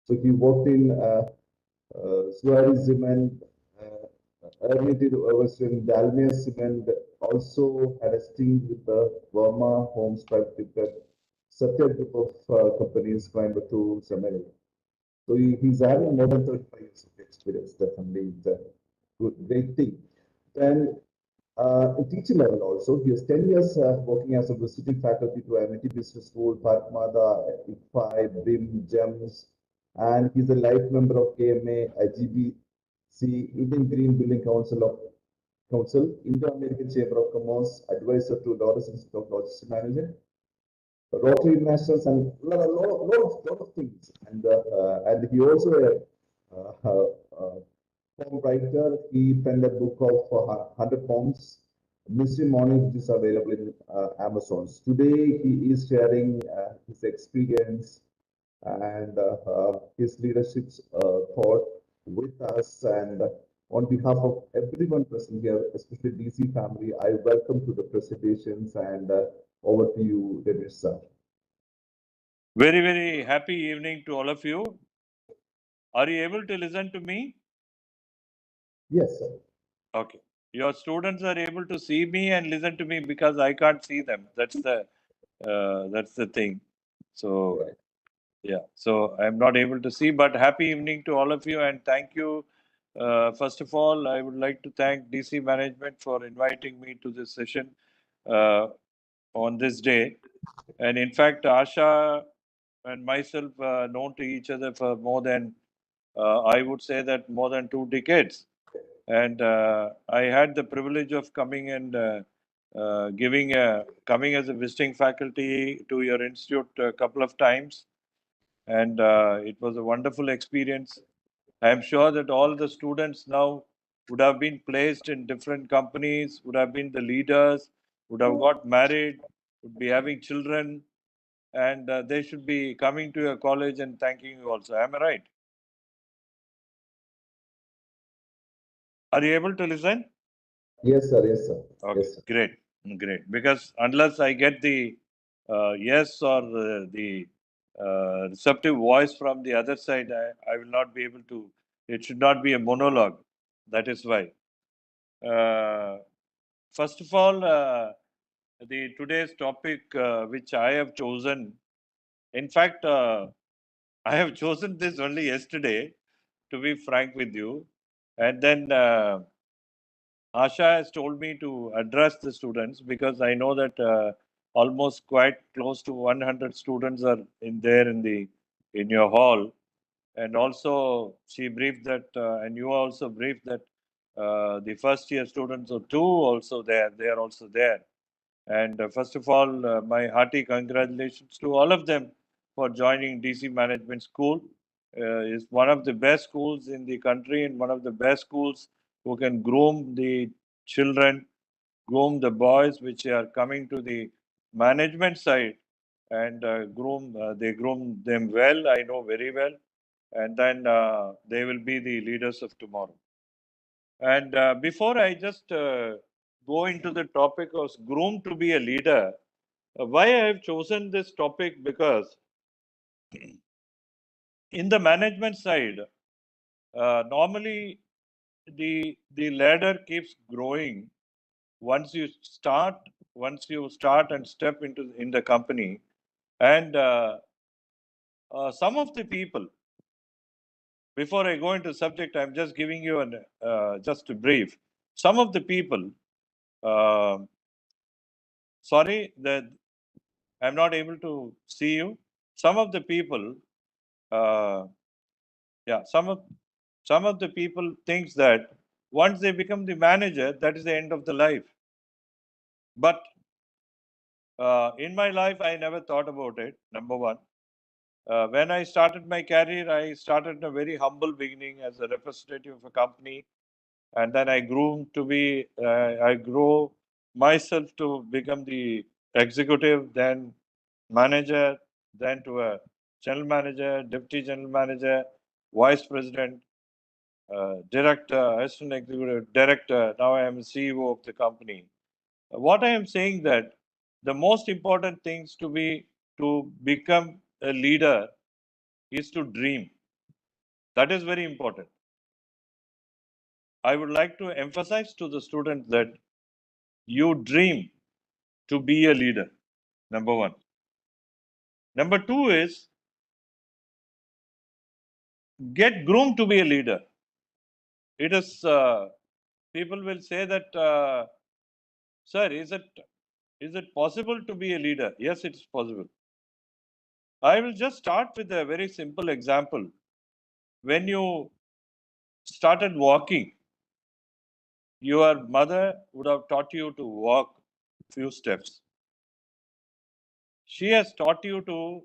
So he worked in Suarez Cement, Ermity Overstream, Dalmia Cement, also had a stint with the Verma Homes Private Limited, Satya Group of companies, Coimbatore, Seminole. So he's having more than 35 years of experience, definitely the good great thing. Then in teaching level also, he has 10 years working as a visiting faculty to MIT Business School, Patmada, IFI, BIM, GEMS, and he's a life member of KMA, IGBC, Indian Green Building Council, Indo-American Chamber of Commerce, advisor to Lawrence Institute of Logistics Management, Rotary Internationals, and lot of things. And he also poem writer. He penned a book of 100 poems, Mystery Morning, which is available in Amazon. Today, he is sharing his experience and his leadership thought with us. And on behalf of everyone present here, especially DC family, I welcome to the presentations and over to you, Ramesh sir. Very, very happy evening to all of you. Are you able to listen to me? Yes, sir. Okay. Your students are able to see me and listen to me because I can't see them. That's the thing. So Right. yeah. So I'm not able to see. But happy evening to all of you and thank you. First of all, I would like to thank DC management for inviting me to this session uh, on this day. And in fact, Asha and myself known to each other for more than I would say that more than 2 decades. And I had the privilege of coming and coming as a visiting faculty to your institute a couple of times. And it was a wonderful experience. I am sure that all the students now would have been placed in different companies, would have been the leaders, would have got married, would be having children, and they should be coming to your college and thanking you also. Am I right? Are you able to listen? Yes, sir. Yes, sir. Okay, Yes, sir. great, great. Because unless I get the yes or the receptive voice from the other side, I will not be able to. It should not be a monologue. That is why. Uh, First of all, the today's topic which I have chosen. In fact, I have chosen this only yesterday. To be frank with you, and then. Asha has told me to address the students because I know that almost quite close to 100 students are in there in your hall, and also she briefed that, and you also briefed that the first year students are two also there. They are also there, and first of all, my hearty congratulations to all of them for joining DC Management School. It's one of the best schools in the country and one of the best schools who can groom the children, groom the boys which are coming to the management side and they groom them well, I know very well. And then they will be the leaders of tomorrow. And before I just go into the topic of groomed to be a leader, why I have chosen this topic because in the management side, normally the ladder keeps growing once you start and step into in the company, and some of the people. Before I go into subject, I'm just giving you an just a brief. Some of the people. Uh, Sorry that I'm not able to see you. Some of the people, uh, yeah, some of the people thinks that once they become the manager, that is the end of the life. But in my life, I never thought about it. Number one, when I started my career, I started in a very humble beginning as a representative of a company, and then I grew to be, I grew myself to become the executive, then manager, then to a general manager, deputy general manager, vice president, director, assistant executive director. Now I am CEO of the company. What I am saying that the most important things to become a leader is to dream. That is very important. I would like to emphasize to the students that you dream to be a leader, number one. Number two is get groomed to be a leader. It is, people will say that, sir, is it possible to be a leader? Yes, it is possible. I will just start with a very simple example. When you started walking, your mother would have taught you to walk few steps. She has taught you to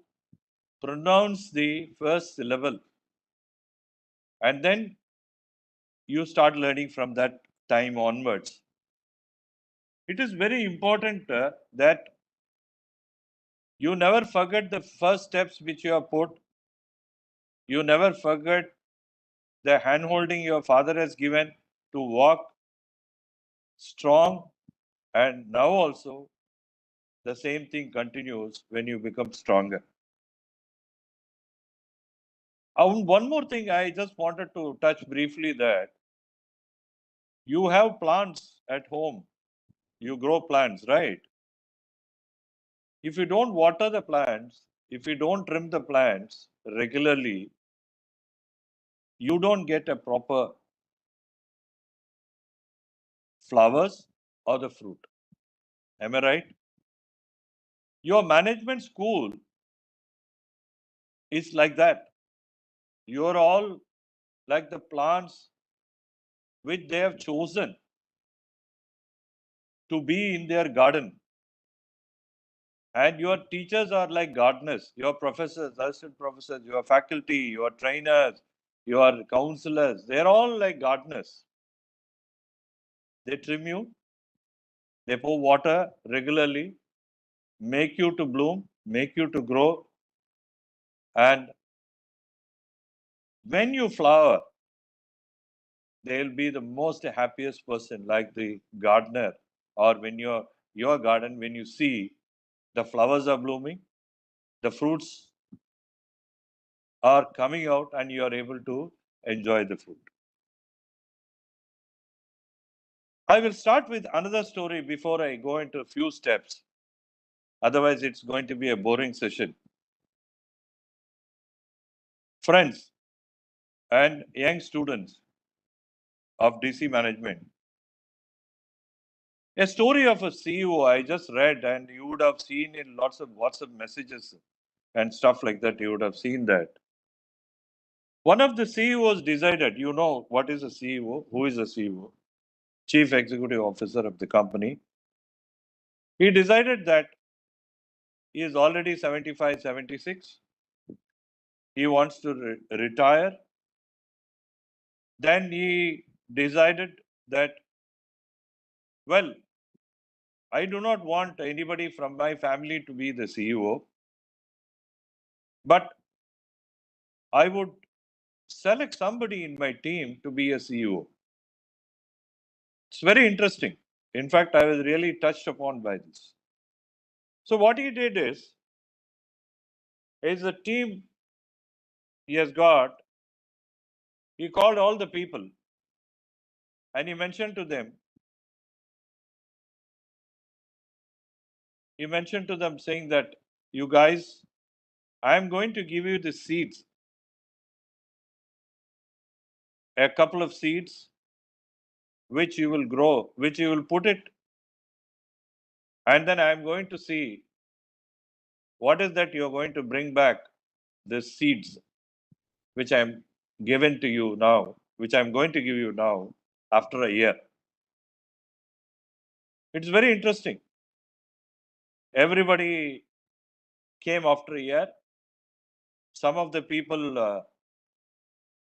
pronounce the first syllable, and then you start learning from that time onwards. It is very important that you never forget the first steps which you have put. You never forget the hand holding your father has given to walk strong, and now also the same thing continues when you become stronger. One more thing I just wanted to touch briefly, that you have plants at home. You grow plants, right? If you don't water the plants, if you don't trim the plants regularly, you don't get a proper flowers or the fruit. Am I right? Your management school is like that. You're all like the plants which they have chosen to be in their garden. And your teachers are like gardeners, your professors, assistant professors, your faculty, your trainers, your counselors, they're all like gardeners. They trim you, they pour water regularly, make you to bloom, make you to grow. And when you flower, they'll be the most happiest person, like the gardener. Or when your garden, when you see the flowers are blooming, the fruits are coming out, and you are able to enjoy the fruit. I will start with another story before I go into a few steps. Otherwise, it's going to be a boring session. Friends and young students of DC management, a story of a CEO I just read, and you would have seen in lots of WhatsApp messages and stuff like that. You would have seen that. One of the CEOs decided, you know what is a CEO? Who is a CEO? Chief Executive Officer of the company. He decided that he is already 75, 76. He wants to retire. Then he decided that, well, I do not want anybody from my family to be the CEO, but I would select somebody in my team to be a CEO. It's very interesting. In fact, I was really touched upon by this. So what he did is the team he has got, he called all the people and he mentioned to them saying that, you guys, I am going to give you the seeds, a couple of seeds, which you will grow, which you will put it, and then I am going to see what is that you're going to bring back, the seeds which I'm given to you now, which I'm going to give you now after a year. It's very interesting. Everybody came after a year. Some of the people,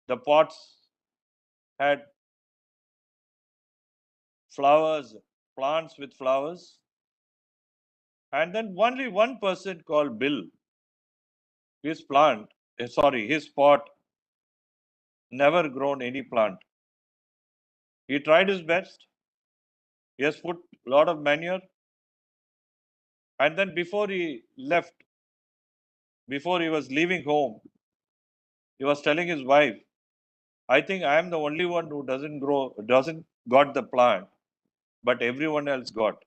the pots had flowers, plants with flowers. And then only one person called Bill, his his pot never grown any plant. He tried his best. He has put a lot of manure. And then before he was leaving home, he was telling his wife I think I am the only one who doesn't got the plant, but everyone else got.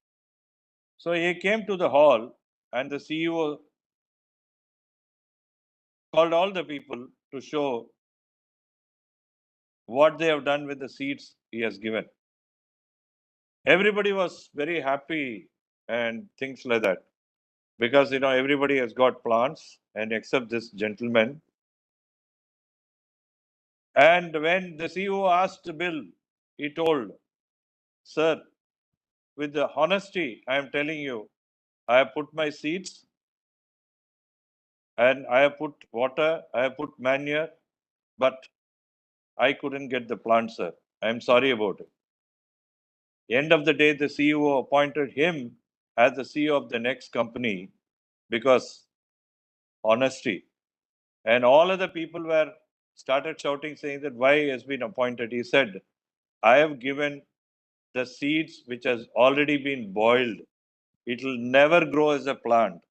So he came to the hall and the CEO called all the people to show what they have done with the seeds he has given. Everybody was very happy and things like that because everybody has got plants and except this gentleman. And when the CEO asked Bill, he told, "Sir, with the honesty, I am telling you, I have put my seeds and I have put water, I have put manure, but I couldn't get the plant, sir. I am sorry about it." End of the day, the CEO appointed him as the CEO of the next company because honesty. And all other people were started shouting, saying that why he has been appointed. He said, "I have given the seeds which has already been boiled. It will never grow as a plant."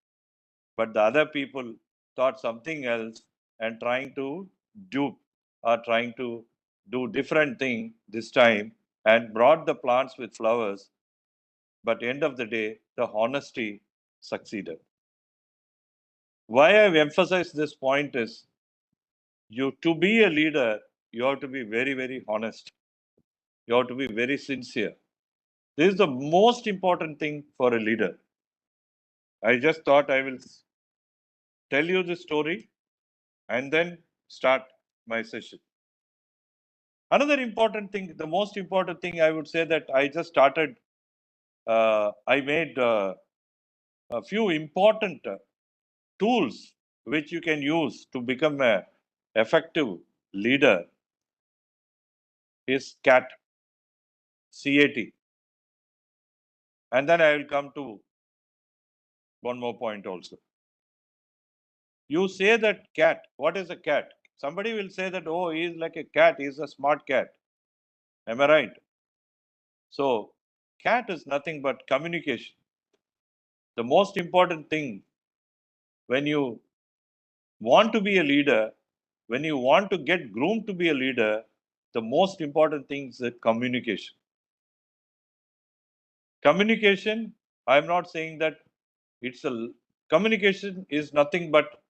But the other people thought something else and trying to dupe or trying to do different thing this time and brought the plants with flowers. But end of the day, the honesty succeeded. Why I've emphasized this point is to be a leader, you have to be very, very honest. You have to be very sincere. This is the most important thing for a leader. I just thought I will tell you the story and then start my session. Another important thing, the most important thing I would say that I just started, I made a few important tools which you can use to become a effective leader is CAT, CAT. And then I will come to one more point also. You say that cat, what is a cat? Somebody will say that, oh, he is like a cat, he is a smart cat. Am I right? So, cat is nothing but communication. The most important thing when you want to be a leader, when you want to get groomed to be a leader, the most important thing is communication. Communication, I'm not saying that communication is nothing but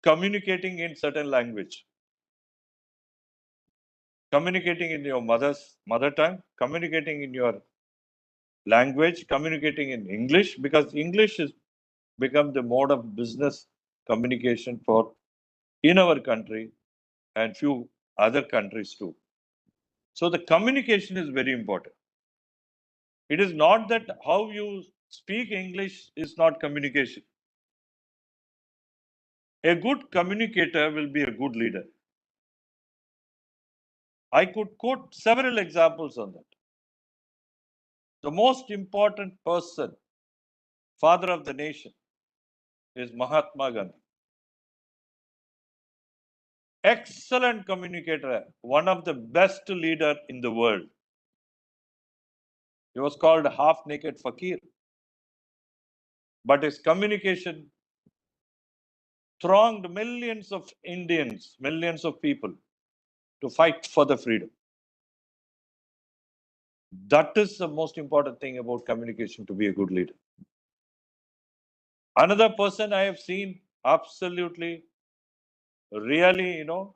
communicating in certain language. Communicating in your mother tongue, communicating in your language, communicating in English, because English has become the mode of business communication for in our country and few other countries too. So the communication is very important. It is not that how you speak English is not communication. A good communicator will be a good leader. I could quote several examples on that. The most important person, father of the nation, is Mahatma Gandhi. Excellent communicator, one of the best leader in the world. He was called half-naked fakir. But his communication thronged millions of Indians, millions of people to fight for the freedom. That is the most important thing about communication to be a good leader. Another person I have seen absolutely, really, you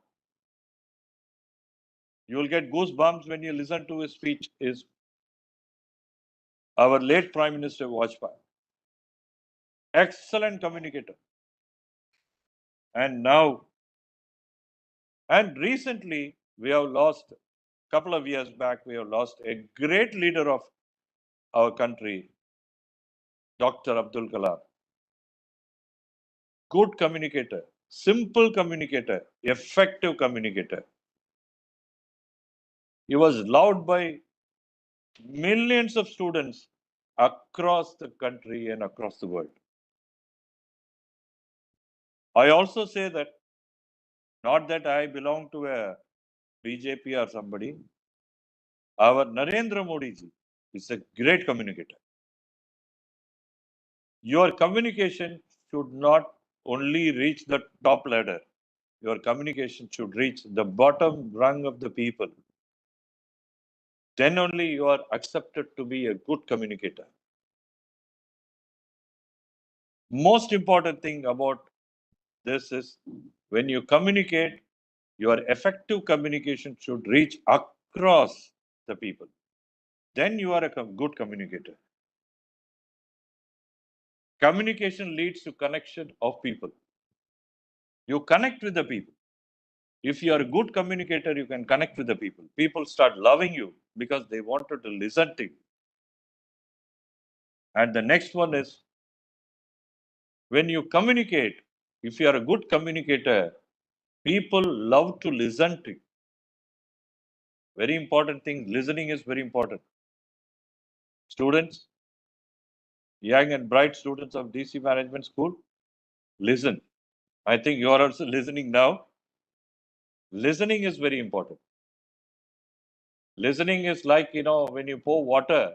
will get goosebumps when you listen to his speech is our late Prime Minister Vajpayee. Excellent communicator. And now, and recently, we have lost, a couple of years back, we have lost a great leader of our country, Dr. Abdul Kalam. Good communicator, simple communicator, effective communicator. He was loved by millions of students across the country and across the world. I also say that, not that I belong to a BJP or somebody, our Narendra Modi ji is a great communicator. Your communication should not only reach the top ladder. your communication should reach the bottom rung of the people. Then only you are accepted to be a good communicator. Most important thing about this is when you communicate, your effective communication should reach across the people. Then you are a good communicator. Communication leads to connection of people. You connect with the people. If you are a good communicator, you can connect with the people. People start loving you because they wanted to listen to you. And the next one is when you communicate, if you are a good communicator, people love to listen to you. Very important thing, listening is very important. Students, young and bright students of DC Management School, listen. I think you are also listening now. Listening is very important. Listening is like, when you pour water,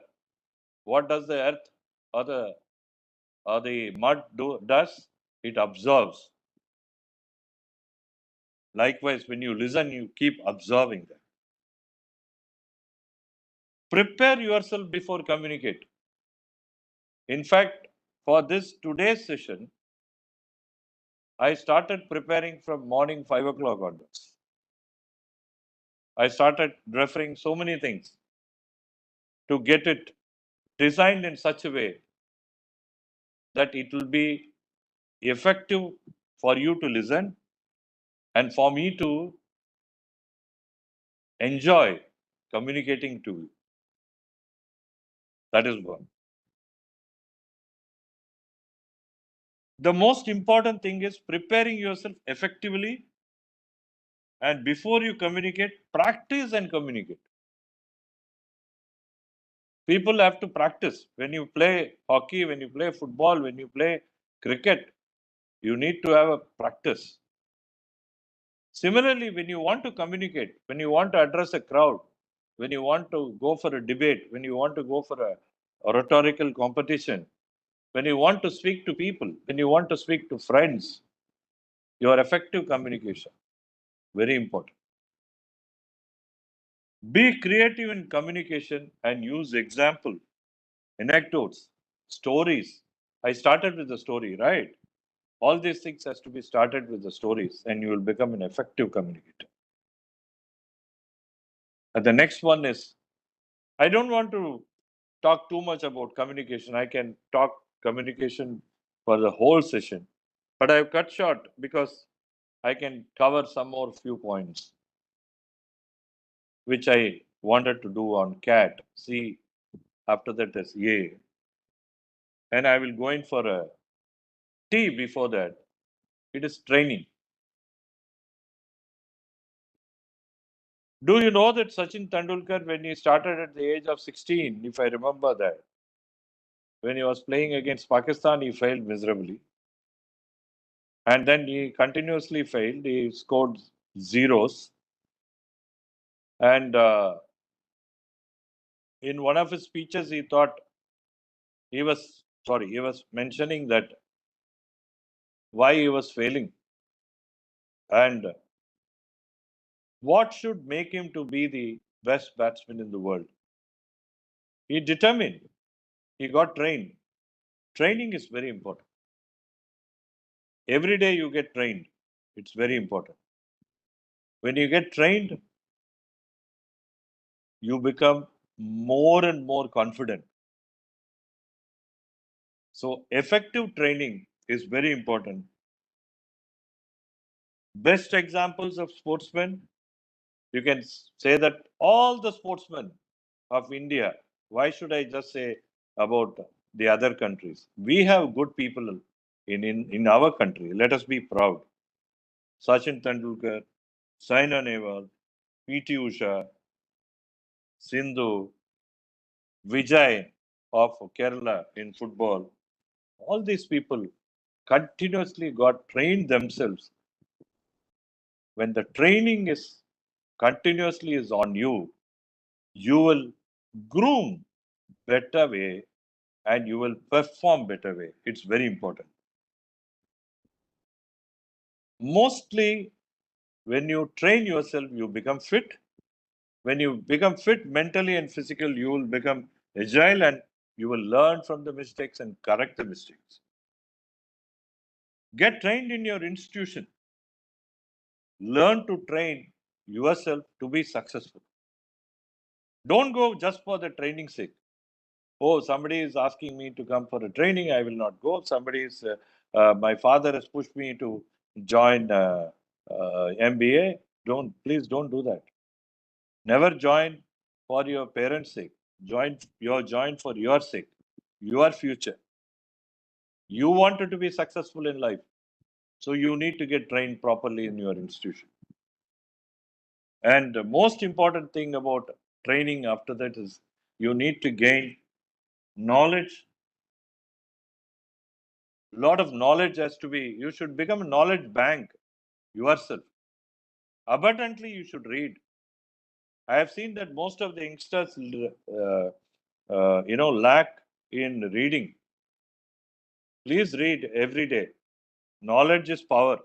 what does the earth or the mud does? It absorbs. Likewise, when you listen, you keep absorbing that. Prepare yourself before communicate. In fact, for this today's session, I started preparing from morning 5 o'clock onwards. I started referring so many things to get it designed in such a way that it will be effective for you to listen and for me to enjoy communicating to you. That is one. The most important thing is preparing yourself effectively, and before you communicate, practice and communicate. People have to practice. When you play hockey, when you play football, when you play cricket, you need to have a practice. Similarly, when you want to communicate, when you want to address a crowd, when you want to go for a debate, when you want to go for a rhetorical competition, when you want to speak to people, when you want to speak to friends, your effective communication, very important. Be creative in communication and use example, anecdotes, stories. I started with the story, right? All these things has to be started with the stories and you will become an effective communicator. And the next one is, I don't want to talk too much about communication. I can talk communication for the whole session, but I've cut short because I can cover some more few points, which I wanted to do on cat. See, after that is A. And I will go in for a T before that. It is training. Do you know that Sachin Tendulkar, when he started at the age of 16, if I remember that, when he was playing against Pakistan, he failed miserably. And then he continuously failed. He scored zeros. And in one of his speeches, he was mentioning that why he was failing and what should make him to be the best batsman in the world. He determined. He got trained. Training is very important. Every day you get trained. It's very important. When you get trained, you become more and more confident. So effective training is very important. Best examples of sportsmen, you can say that all the sportsmen of India, why should I just say about the other countries? We have good people in our country. Let us be proud. Sachin Tendulkar, Saina Nehwal, P.T. Usha, Sindhu, Vijay of Kerala in football. All these people continuously got trained themselves. When the training is continuously is on you, you will groom better way and you will perform better way. It's very important. Mostly When you train yourself, you become fit. When you become fit mentally and physically, you will become agile and you will learn from the mistakes and correct the mistakes. Get trained in your institution. Learn to train yourself to be successful. Don't go just for the training sake. Oh, somebody is asking me to come for a training, I will not go. My father has pushed me to join MBA. Please don't do that. Never join for your parents' sake. Join for your sake, your future. You wanted to be successful in life, so you need to get trained properly in your institution. And the most important thing about training after that is you need to gain knowledge. A lot of knowledge has to be, you should become a knowledge bank yourself. Abundantly, you should read. I have seen that most of the youngsters, lack in reading. Please read every day. Knowledge is power.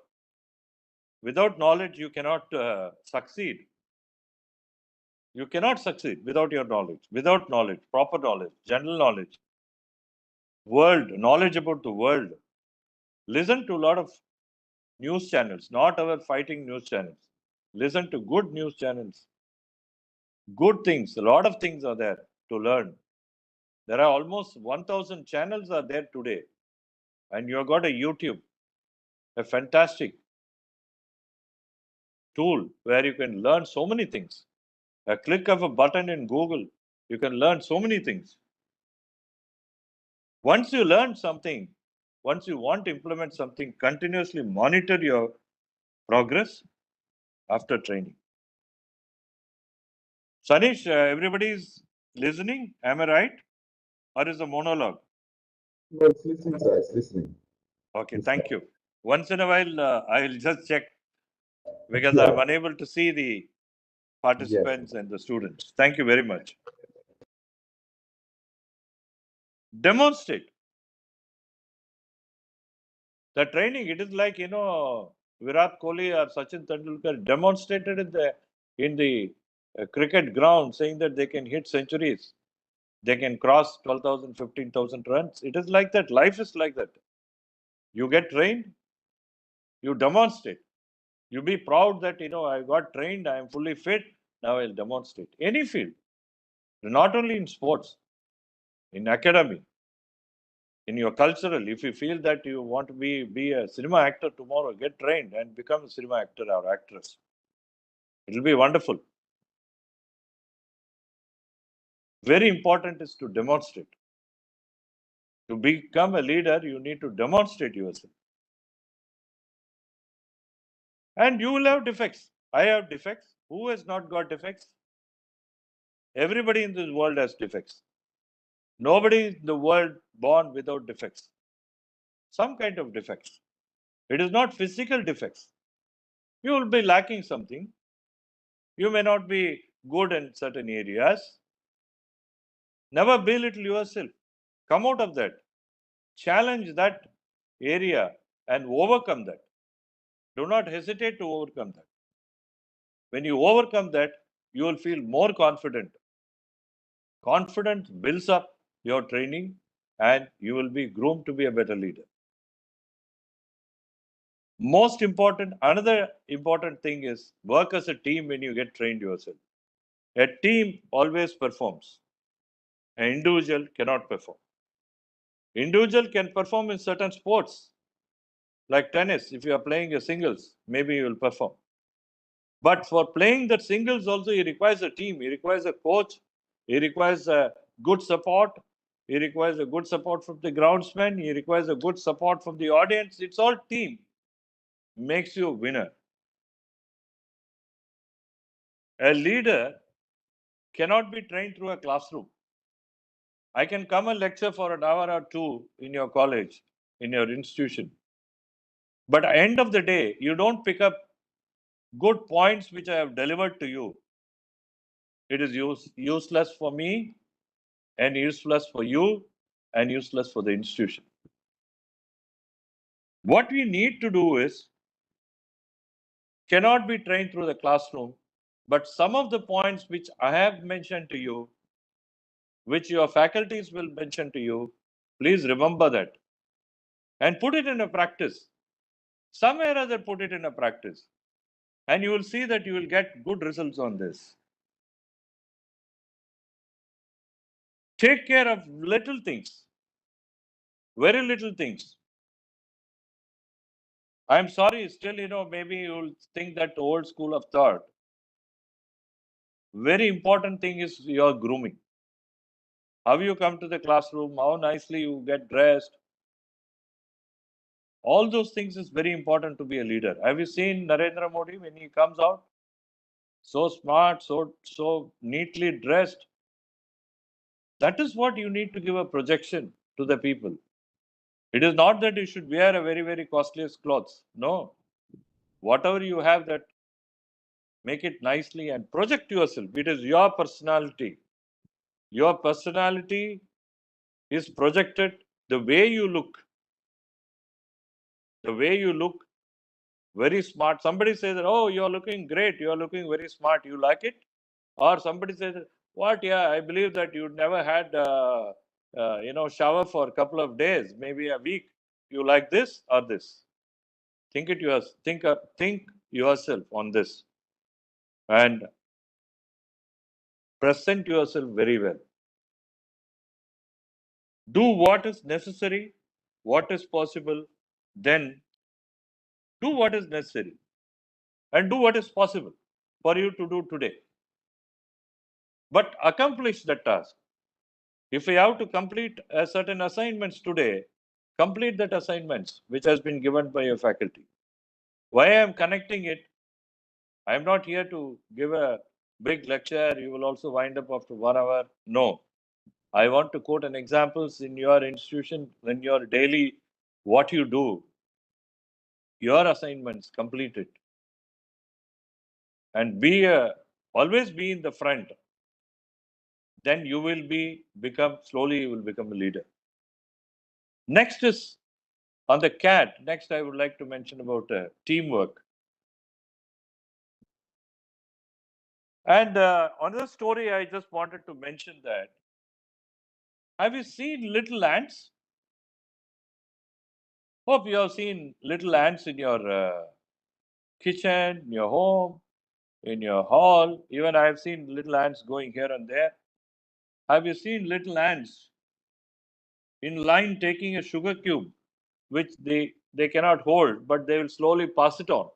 Without knowledge, you cannot succeed. You cannot succeed without your knowledge. Without knowledge, proper knowledge, general knowledge, knowledge about the world. Listen to a lot of news channels, not our fighting news channels. Listen to good news channels. Good things, a lot of things are there to learn. There are almost 1,000 channels are there today. And you have got a YouTube, a fantastic tool where you can learn so many things. A click of a button in Google, you can learn so many things. Once you learn something, once you want to implement something, continuously monitor your progress after training. Sanish, everybody is listening? Am I right? Or is a monologue? No, it's listening, sir. It's listening. Okay, Listening. thank you. Once in a while, I will just check because I'm Yeah. unable to see the Yes. participants and the students. Thank you very much. Demonstrate. The training, it is like, Virat Kohli or Sachin Tendulkar demonstrated in the cricket ground saying that they can hit centuries. They can cross 12,000, 15,000 runs. It is like that. Life is like that. You get trained, you demonstrate. You be proud that, I got trained, I am fully fit, now I'll demonstrate. Any field, not only in sports, in academy, in your cultural, if you feel that you want to be a cinema actor tomorrow, get trained and become a cinema actor or actress. It will be wonderful. Very important is to demonstrate. To become a leader, you need to demonstrate yourself. And you will have defects. I have defects. Who has not got defects? Everybody in this world has defects. Nobody in the world born without defects. Some kind of defects. It is not physical defects. You will be lacking something. You may not be good in certain areas. Never belittle yourself. Come out of that. Challenge that area and overcome that. Do not hesitate to overcome that. When you overcome that, you will feel more confident. Confidence builds up your training and you will be groomed to be a better leader. Another important thing is work as a team when you get trained yourself. A team always performs. An individual cannot perform. Individual can perform in certain sports, like tennis. If you are playing a singles, maybe you will perform. But for playing that singles also, he requires a team. He requires a coach. He requires a good support. He requires a good support from the groundsman. He requires a good support from the audience. It's all team. Makes you a winner. A leader cannot be trained through a classroom. I can come and lecture for an hour or two in your college, in your institution. But at the end of the day, you don't pick up good points which I have delivered to you. It is useless for me and useless for you and useless for the institution. What we need to do is cannot be trained through the classroom, but some of the points which I have mentioned to you, which your faculties will mention to you, please remember that and put it in a practice. Somewhere or other, put it in a practice. And you will see that you will get good results on this. Take care of little things, very little things. I'm sorry, still, maybe you'll think that old school of thought. Very important thing is your grooming. How you come to the classroom, how nicely you get dressed. All those things is very important to be a leader. Have you seen Narendra Modi when he comes out? So smart, so neatly dressed. That is what you need to give a projection to the people. It is not that you should wear a very, very costliest clothes. No. Whatever you have, that make it nicely and project yourself. It is your personality. Your personality is projected the way you look. The way you look, very smart. Somebody says, oh, you're looking great. You're looking very smart. You like it? Or somebody says, what? Yeah, I believe that you never had, shower for a couple of days, maybe a week. You like this or this? Think yourself on this and present yourself very well. Do what is necessary, what is possible, then do what is necessary and do what is possible for you to do today. But accomplish that task. If you have to complete a certain assignments today, complete that assignments which has been given by your faculty. Why I am connecting it? I am not here to give a big lecture. You will also wind up after 1 hour. No. I want to quote an examples in your institution, in your daily, what you do, your assignments, complete it. And always be in the front. Then you will slowly you will become a leader. Next is on the CAT. Next, I would like to mention about teamwork. And another story I just wanted to mention that. Have you seen little ants? Hope you have seen little ants in your kitchen, in your home, in your hall. Even I have seen little ants going here and there. Have you seen little ants in line taking a sugar cube, which they cannot hold, but they will slowly pass it on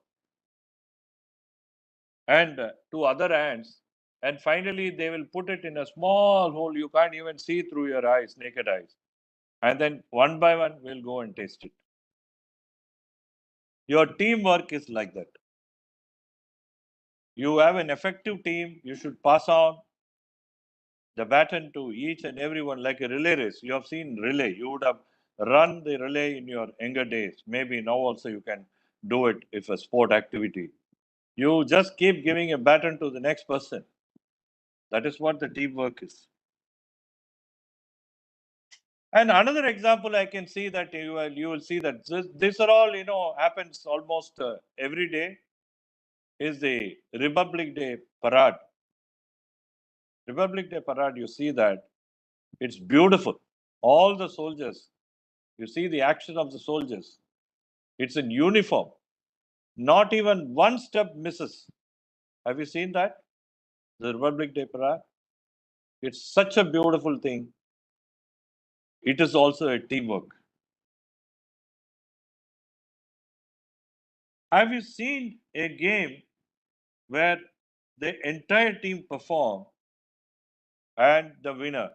and to other ants, and finally they will put it in a small hole you can't even see through your eyes, naked eyes, and then one by one we'll go and taste it. Your teamwork is like that. You have an effective team, you should pass on the baton to each and everyone like a relay race. You have seen relay. You would have run the relay in your younger days. Maybe now also you can do it if a sport activity. You just keep giving a baton to the next person. That is what the teamwork is. And another example I can see that you will see that this are all happens almost every day is the Republic Day parade. Republic Day parade, you see that it's beautiful. All the soldiers, you see the action of the soldiers. It's in uniform. Not even one step misses. Have you seen that? The Republic Day parade. It's such a beautiful thing. It is also a teamwork. Have you seen a game where the entire team perform and the winner?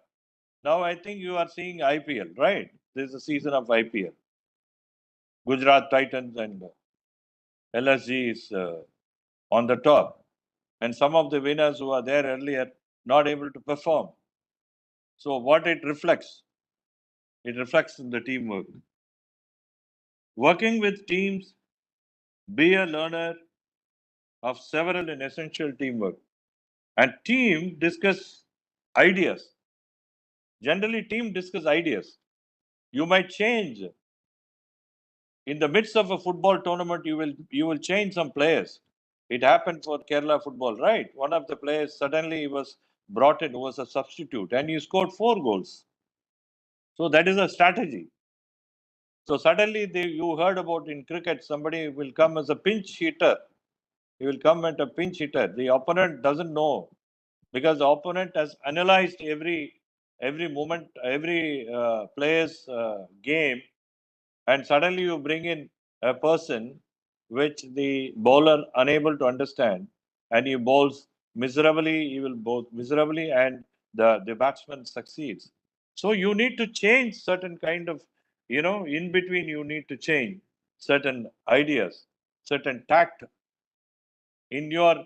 Now I think you are seeing IPL, right? This is a season of IPL. Gujarat Titans and LSG is on the top. And some of the winners who are there earlier not able to perform. So what it reflects? It reflects in the teamwork. Working with teams, be a learner of several and essential teamwork. And team discuss ideas. Generally, team discuss ideas. You might change in the midst of a football tournament. You will change some players. It happened for Kerala football, right? One of the players suddenly was brought in, was a substitute, and he scored 4 goals. So that is a strategy. So suddenly you heard about in cricket, somebody will come as a pinch hitter. He will come at a pinch hitter. The opponent doesn't know because the opponent has analyzed every moment, every player's game, and suddenly you bring in a person which the bowler unable to understand, and he bowls miserably. He will bowl miserably, and the batsman succeeds. So you need to change certain kind of, in between you need to change certain ideas, certain tact in your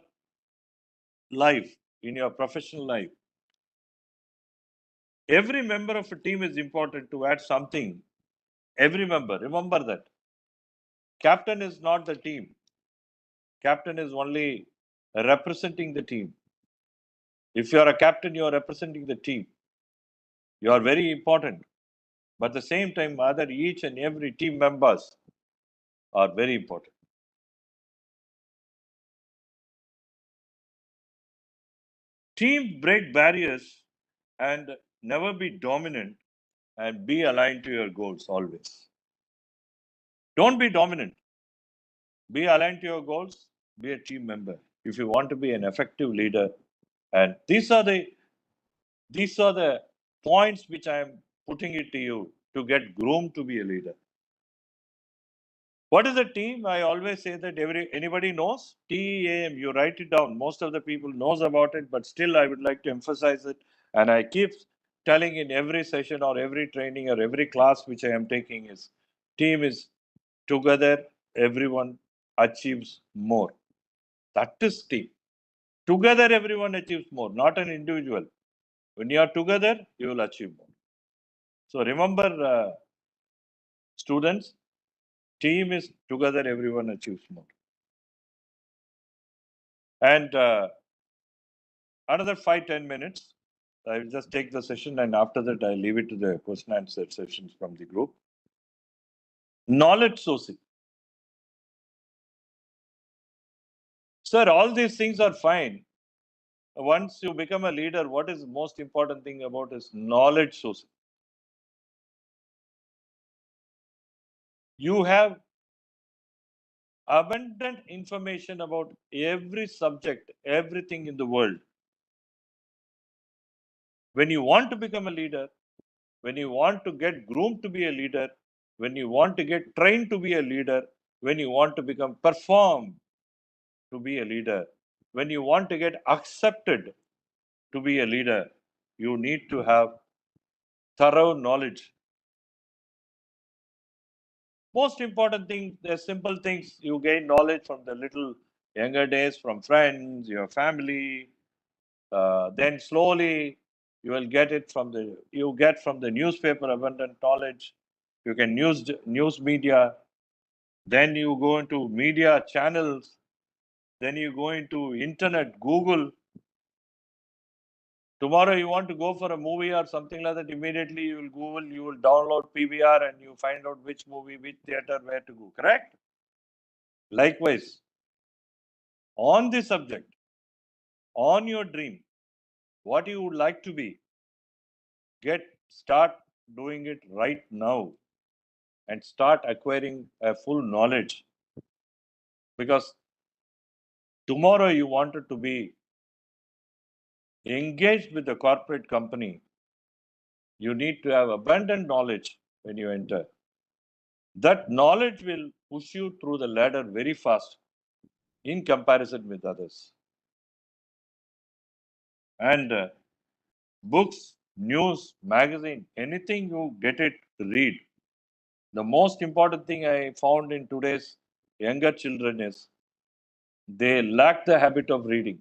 life, in your professional life. Every member of a team is important to add something. Every member, remember that. Captain is not the team. Captain is only representing the team. If you are a captain, you are representing the team. You are very important. But at the same time, other each and every team members are very important. Team break barriers and never be dominant and be aligned to your goals always. Don't be dominant. Be aligned to your goals. Be a team member. If you want to be an effective leader, and these are the points which I am putting it to you to get groomed to be a leader. What is a team? I always say that anybody knows TEAM. You write it down. Most of the people knows about it, but still I would like to emphasize it. And I keep telling in every session or every training or every class which I am taking is team is together. Everyone achieves more. That is team. Together, everyone achieves more, not an individual. When you are together, you will achieve more. So remember, students, team is together, everyone achieves more. And another 5-10 minutes, I will just take the session, and after that, I leave it to the question and answer sessions from the group. Knowledge sourcing. Sir, all these things are fine. Once you become a leader, what is the most important thing about is knowledge sourcing. You have abundant information about every subject, everything in the world. When you want to become a leader, when you want to get groomed to be a leader, when you want to get trained to be a leader, when you want to become perform to be a leader, when you want to get accepted to be a leader, you need to have thorough knowledge. Most important thing, the simple things you gain knowledge from the little younger days, from friends, your family. Then slowly you get from the newspaper abundant knowledge. You can use news media. Then you go into media channels. Then you go into internet, Google. Tomorrow you want to go for a movie or something like that. Immediately you will Google, you will download PVR, and you find out which movie, which theater, where to go. Correct? Likewise, on this subject, on your dream, what you would like to be, start doing it right now and start acquiring a full knowledge, because tomorrow you wanted to be engaged with the corporate company. You need to have abundant knowledge when you enter. That knowledge will push you through the ladder very fast in comparison with others. And books, news, magazine, anything you get it, read. The most important thing I found in today's younger children is they lack the habit of reading.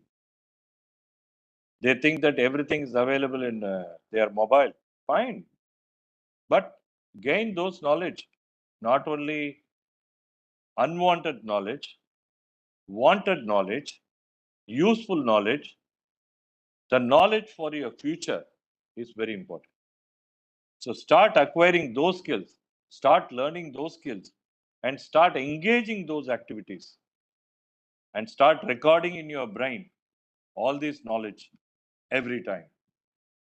They think that everything is available in their mobile. Fine. But gain those knowledge, not only unwanted knowledge, wanted knowledge, useful knowledge. The knowledge for your future is very important. So start acquiring those skills, start learning those skills, and start engaging those activities. and start recording in your brain all this knowledge every time.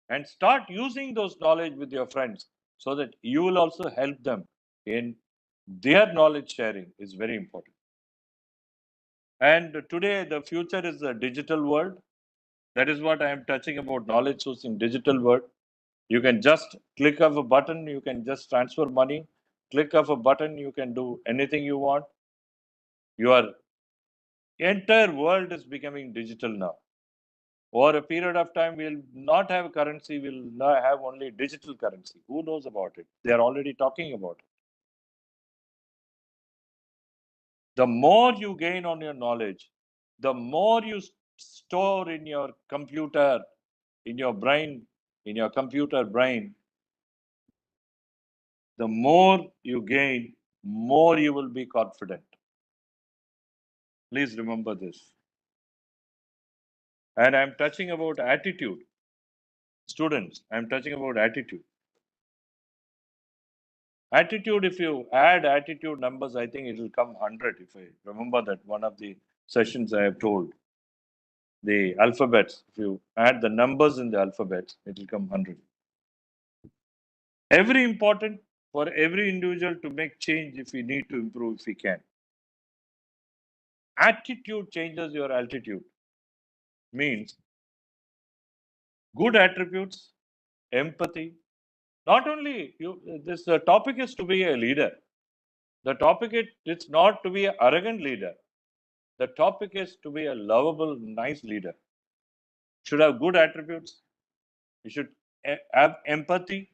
And start using those knowledge with your friends so that you will also help them in their knowledge sharing is very important. And today the future is a digital world. That is what I am touching about knowledge source in digital world. You can just click of a button, you can just transfer money. Click of a button, you can do anything you want. Your entire world is becoming digital now. Over a period of time, we'll not have currency, we'll not have only digital currency. Who knows about it? They are already talking about it. The more you gain on your knowledge, the more you store in your computer, in your brain, in your computer brain, the more you gain, more you will be confident. Please remember this. And I'm touching about attitude. Students, I'm touching about attitude. Attitude, if you add attitude numbers, I think it will come 100. If I remember that one of the sessions I have told. The alphabets, if you add the numbers in the alphabets, it will come 100. Every important for every individual to make change if we need to improve if we can. Attitude changes your altitude. Means good attributes, empathy. Not only you, this topic is to be a leader. The topic it's not to be an arrogant leader. The topic is to be a lovable, nice leader. Should have good attributes. You should have empathy,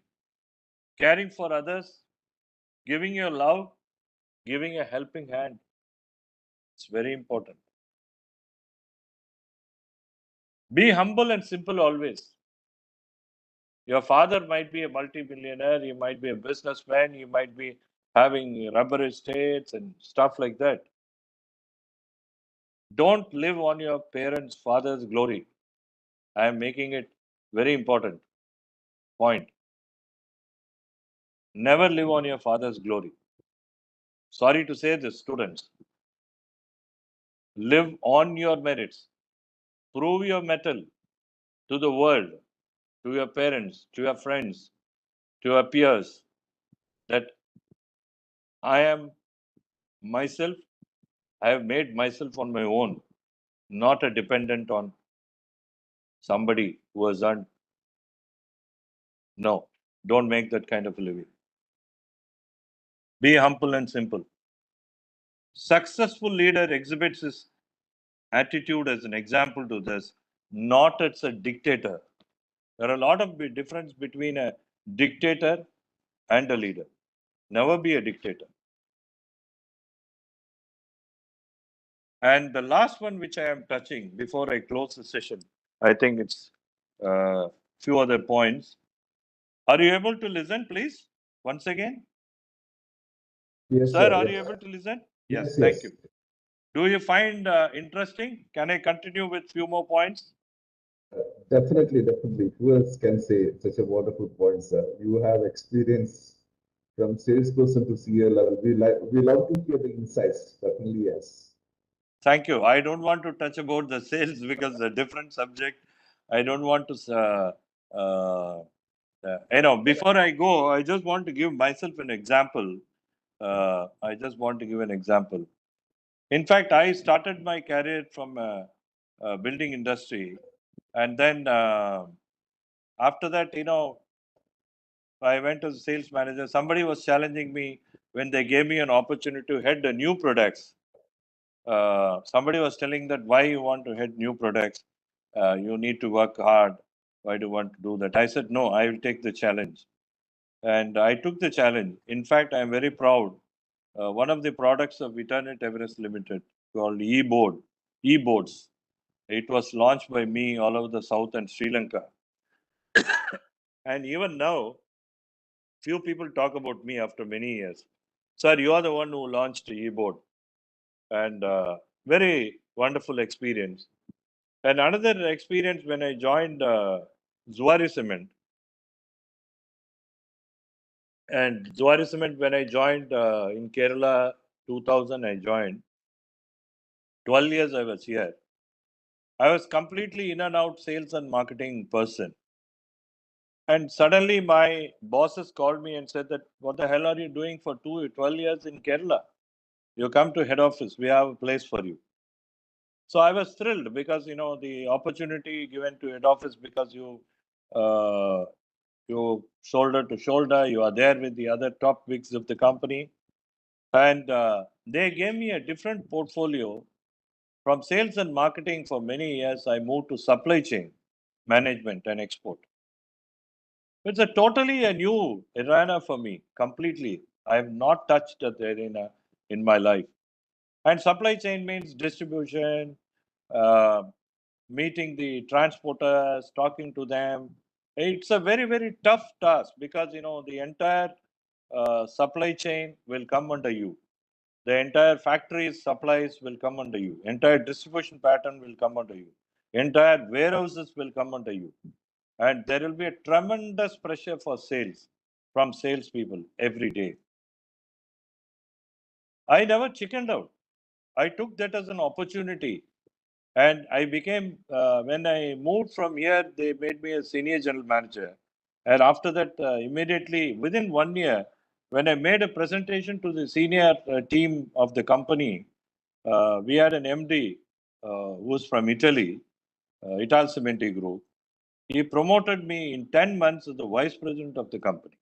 caring for others, giving your love, giving a helping hand. It's very important. Be humble and simple always. Your father might be a multi-millionaire, you might be a businessman, you might be having rubber estates and stuff like that. Don't live on your parents' father's glory. I am making it very important point. Never live on your father's glory. Sorry to say this, students. Live on your merits. Prove your mettle to the world, to your parents, to your friends, to your peers, that I am myself, I have made myself on my own, not a dependent on somebody who has earned. No, don't make that kind of a living. Be humble and simple. Successful leader exhibits his attitude as an example to this, not as a dictator. There are a lot of difference between a dictator and a leader. Never be a dictator. And the last one which I am touching before I close the session, I think it's a few other points. Are you able to listen, please? Once again? Yes, Sir, sir. are you Yes. able to listen? Yes, Yes, thank yes. you. Do you find interesting? Can I continue with few more points? Definitely, definitely. Who else can say such a wonderful point, sir? You have experience from salesperson to CEO level. We love to hear the insights. Definitely, yes. Thank you. I don't want to touch about the sales because it's a different subject. I don't want to, before I go, I just want to give myself an example. I just want to give an example. In fact, I started my career from building industry, and then after that, I went as a sales manager. Somebody was challenging me when they gave me an opportunity to head the new products. Somebody was telling that why you want to head new products, you need to work hard. Why do you want to do that? I said no. I will take the challenge, and I took the challenge. In fact, I am very proud. One of the products of Eternit Everest Limited called e-boards. It was launched by me all over the South and Sri Lanka. And even now, few people talk about me after many years. Sir, you are the one who launched e-board, and very wonderful experience. And another experience when I joined Zuari Cement, and Zuari Cement when I joined in Kerala 2000, I joined. 12 years I was here. I was completely in and out sales and marketing person. And suddenly my bosses called me and said that, what the hell are you doing for 12 years in Kerala? You come to head office. We have a place for you. So I was thrilled because, the opportunity given to head office because you shoulder to shoulder, you are there with the other top wigs of the company. And they gave me a different portfolio. From sales and marketing for many years, I moved to supply chain management and export. It's a totally a new arena for me, completely. I have not touched that arena in my life. And supply chain means distribution, uh, meeting the transporters, talking to them. It's a very, very tough task because, the entire supply chain will come under you. The entire factory's supplies will come under you. Entire distribution pattern will come under you. Entire warehouses will come under you. And there will be a tremendous pressure for sales from salespeople every day. I never chickened out. I took that as an opportunity. And I became, when I moved from here, they made me a senior general manager. And after that, immediately within 1 year, when I made a presentation to the senior team of the company, we had an MD who was from Italy, Italcementi Group. He promoted me in 10 months as the vice president of the company.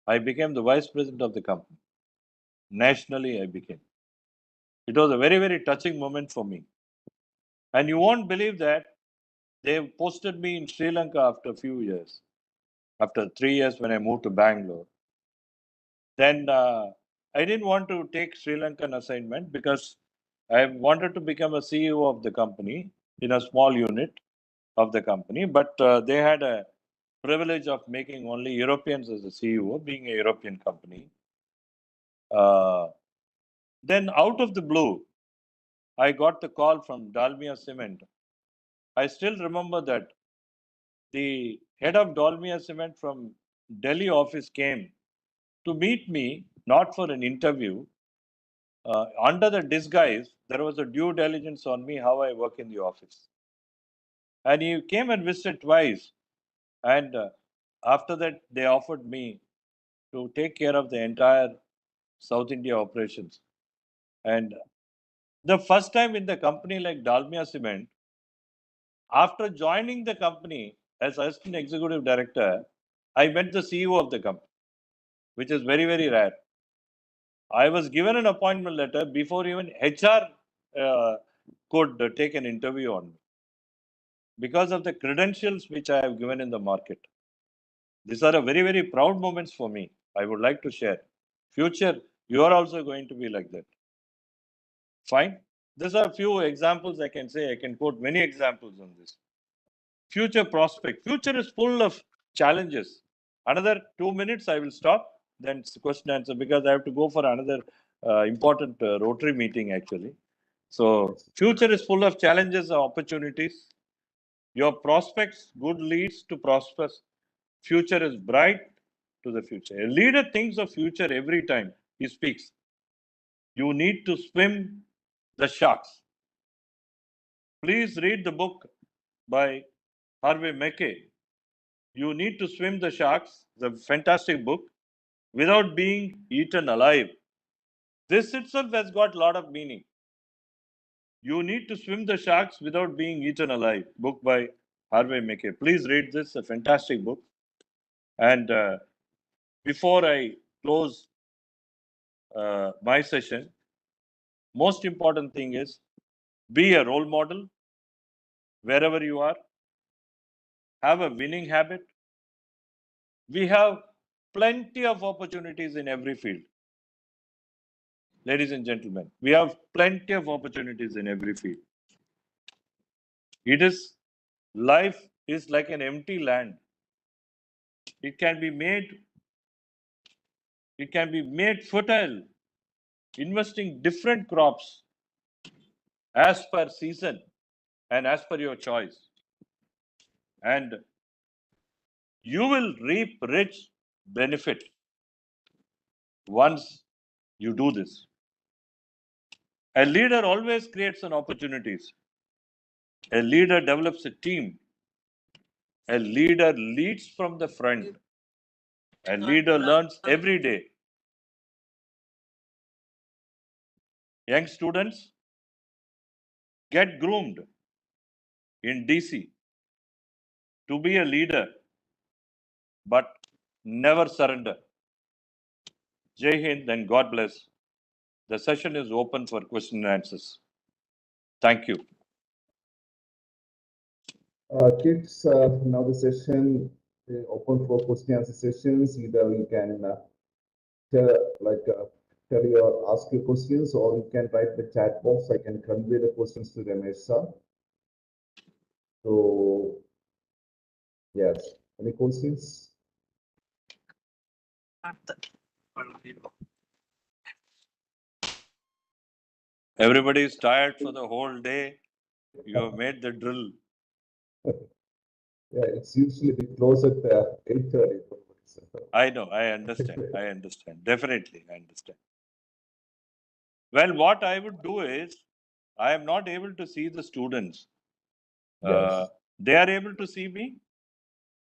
I became the vice president of the company. Nationally, I became. It was a very, very touching moment for me. And you won't believe that they posted me in Sri Lanka after a few years, after 3 years when I moved to Bangalore. Then I didn't want to take Sri Lankan assignment because I wanted to become a CEO of the company in a small unit of the company. But they had a privilege of making only Europeans as a CEO, being a European company. Then out of the blue, I got the call from Dalmia Cement. I still remember that the head of Dalmia Cement from Delhi office came to meet me, not for an interview. Under the disguise, there was a due diligence on me, how I work in the office. And he came and visited twice. And after that, they offered me to take care of the entire South India operations. And the first time in the company like Dalmia Cement, after joining the company as assistant executive director, I met the CEO of the company, which is very, very rare. I was given an appointment letter before even HR could take an interview on me because of the credentials which I have given in the market. These are a very, very proud moments for me. I would like to share. Future, you are also going to be like that. Fine. These are a few examples I can say. I can quote many examples on this. Future prospect. Future is full of challenges. Another 2 minutes, I will stop. Then it's question answer because I have to go for another important Rotary meeting actually. So future is full of challenges and opportunities. Your prospects, good leads to prospers. Future is bright to the future. A leader thinks of future every time he speaks. You need to swim the sharks. Please read the book by Harvey Mackay. You need to swim the sharks, the fantastic book, without being eaten alive. This itself has got a lot of meaning. You need to swim the sharks without being eaten alive. Book by Harvey Mackay. Please read this, a fantastic book. And before I close my session, most important thing is be a role model wherever you are. Have a winning habit. We have plenty of opportunities in every field. Ladies and gentlemen, we have plenty of opportunities in every field. It is life is like an empty land. It can be made, it can be made fertile, investing different crops as per season and as per your choice. And you will reap rich benefit once you do this. A leader always creates an opportunities. A leader develops a team. A leader leads from the front. A leader learns every day. Young students, get groomed in DC to be a leader, but never surrender. Jai Hind and God bless. The session is open for question and answers. Thank you. Kids, now the session open for question and answer sessions. Either you can tell your ask your questions, or you can write the chat box. I can convey the questions to Ramesh sir. So yes, any questions? Everybody is tired for the whole day. You have made the drill. Yeah, it's usually we close at 8:30. I know, I understand. I understand. Definitely, I understand. Well, what I would do is, I am not able to see the students. Yes. They are able to see me?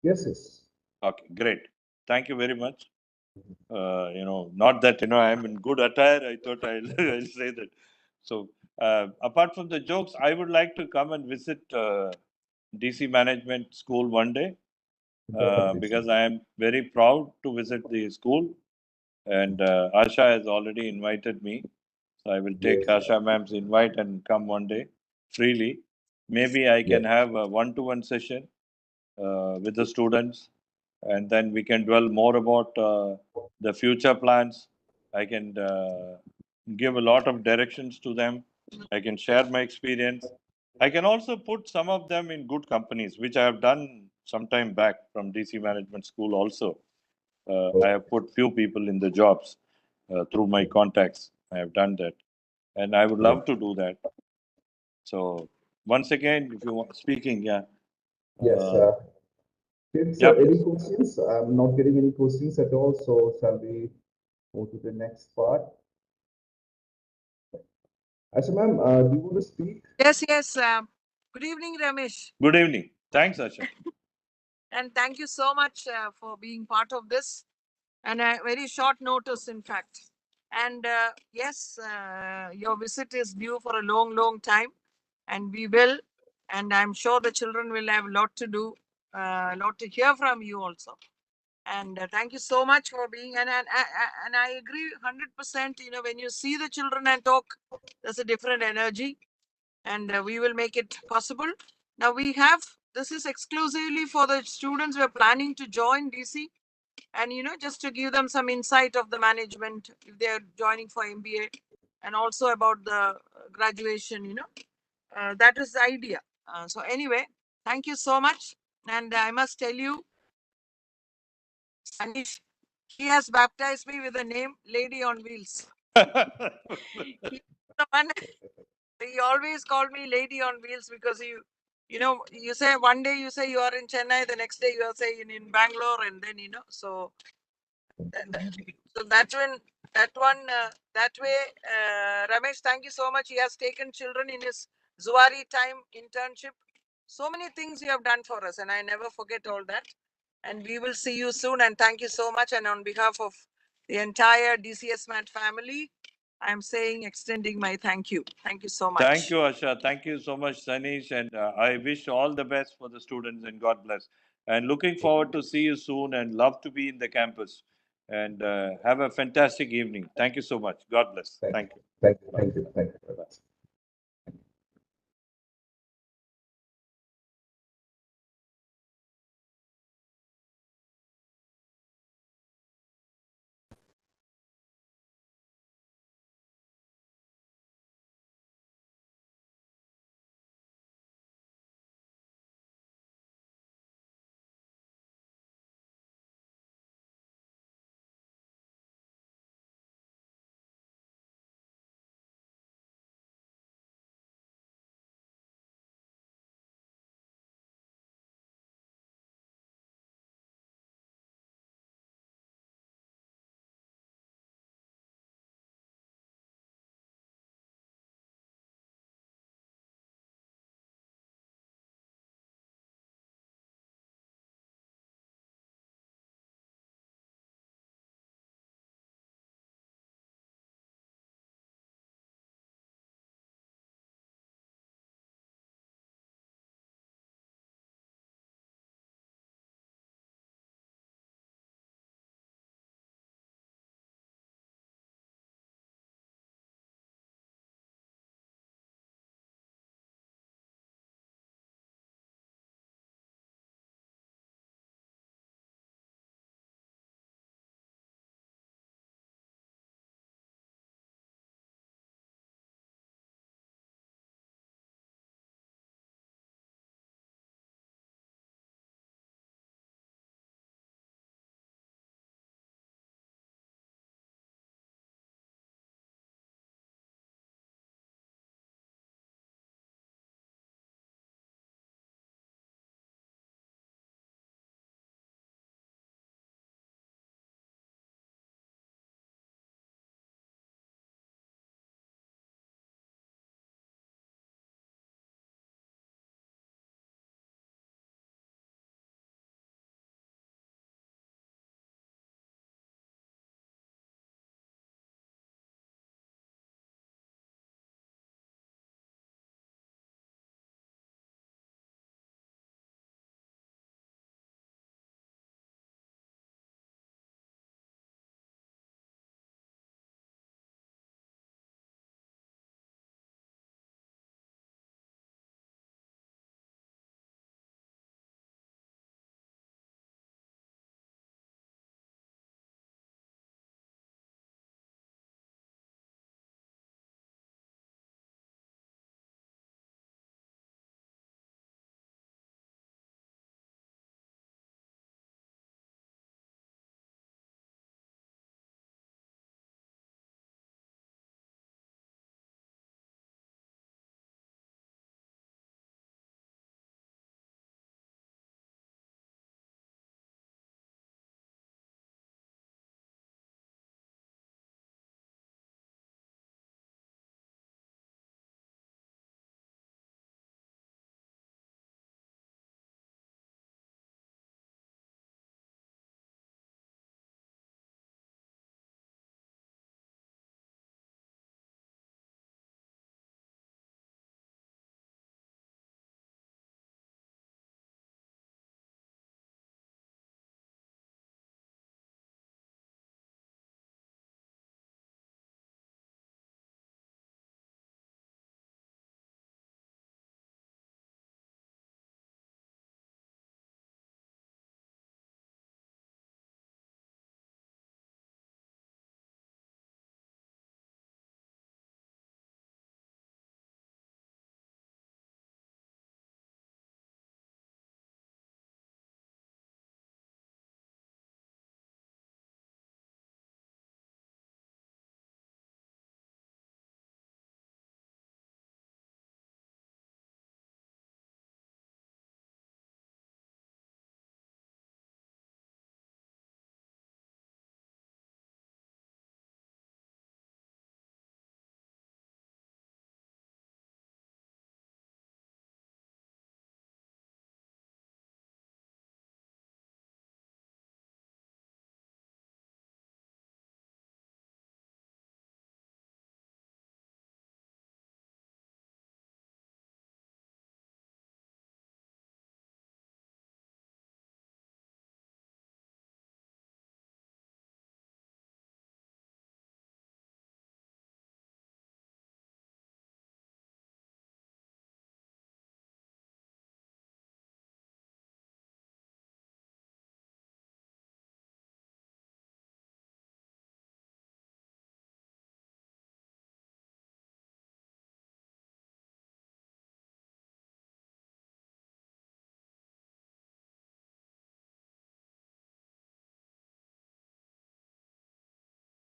Yes, yes. Okay, great. Thank you very much. Not that, I'm in good attire. I thought I'll say that. So, apart from the jokes, I would like to come and visit DC Management School one day because I am very proud to visit the school. And Asha has already invited me. So I will take Yes. Asha ma'am's invite and come one day freely. Maybe I can Yes. have a one-to-one session with the students, and then we can dwell more about the future plans. I can give a lot of directions to them. I can share my experience. I can also put some of them in good companies, which I have done some time back from DC Management School also. I have put few people in the jobs through my contacts. I have done that, and I would love to do that. So once again, if you want speaking, yeah. Yes. Kids, Yeah, any please. questions? I'm not getting any questions at all. So shall we move to the next part? Asha ma'am, do you want to speak? Yes, yes. Good evening, Ramesh. Good evening. Thanks, Asha. And thank you so much for being part of this. And a very short notice, in fact. And yes, your visit is due for a long, long time. And we will. And I'm sure the children will have a lot to do, a lot to hear from you also. And thank you so much for being. And I agree 100%. When you see the children and talk, there's a different energy. And we will make it possible. Now this is exclusively for the students who are planning to join DC, and just to give them some insight of the management if they are joining for MBA, and also about the graduation. That is the idea. So anyway, thank you so much. And I must tell you, Anish, he has baptized me with the name Lady on Wheels. He's the one. He always called me Lady on Wheels because you say one day you say you are in Chennai, the next day you are saying in Bangalore, and then so that way, Ramesh, thank you so much. He has taken children in his Zuari time internship. So many things you have done for us, and I never forget all that. And we will see you soon. And thank you so much. And on behalf of the entire DCSMAT family, I'm saying, extending my thank you. Thank you so much. Thank you, Asha. Thank you so much, Sanish. And I wish all the best for the students and God bless. And looking forward to see you soon and love to be in the campus. And have a fantastic evening. Thank you so much. God bless. Thank you. Thank you. Thank you. Thank you. Bye.